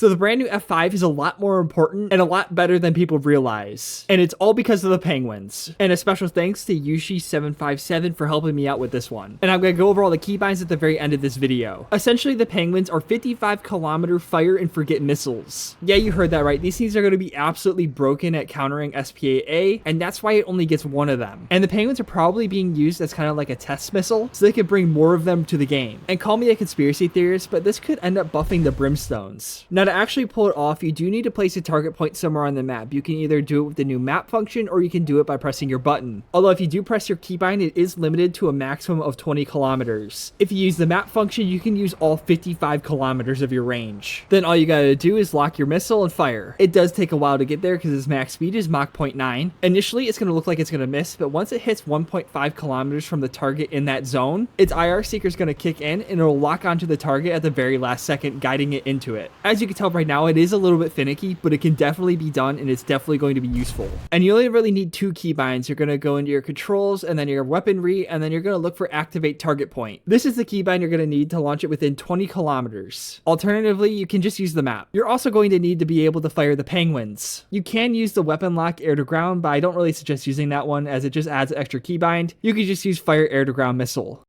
So the brand new F5 is a lot more important and a lot better than people realize. And it's all because of the Penguins. And a special thanks to Yushi757 for helping me out with this one. And I'm going to go over all the keybinds at the very end of this video. Essentially, the Penguins are 55-kilometer fire and forget missiles. Yeah, you heard that right. These things are going to be absolutely broken at countering SPAA, and that's why it only gets one of them. And the Penguins are probably being used as kind of like a test missile, so they could bring more of them to the game. And call me a conspiracy theorist, but this could end up buffing the Brimstones. Now, to actually pull it off, you do need to place a target point somewhere on the map. You can either do it with the new map function, or you can do it by pressing your button. Although if you do press your keybind, it is limited to a maximum of 20 kilometers. If you use the map function, you can use all 55 kilometers of your range. Then all you gotta do is lock your missile and fire. It does take a while to get there because its max speed is Mach 0.9. Initially, it's gonna look like it's gonna miss, but once it hits 1.5 kilometers from the target in that zone, its IR seeker is gonna kick in and it'll lock onto the target at the very last second, guiding it into it. As you can tell right now, it is a little bit finicky, but it can definitely be done and it's definitely going to be useful. And you only really need 2 keybinds. You're gonna go into your controls and then your weaponry, and then you're gonna look for activate target point. This is the keybind you're gonna need to launch it within 20 kilometers. Alternatively, you can just use the map. You're also going to need to be able to fire the Penguins. You can use the weapon lock air to ground, but I don't really suggest using that one as it just adds an extra keybind. You can just use fire air to ground missile.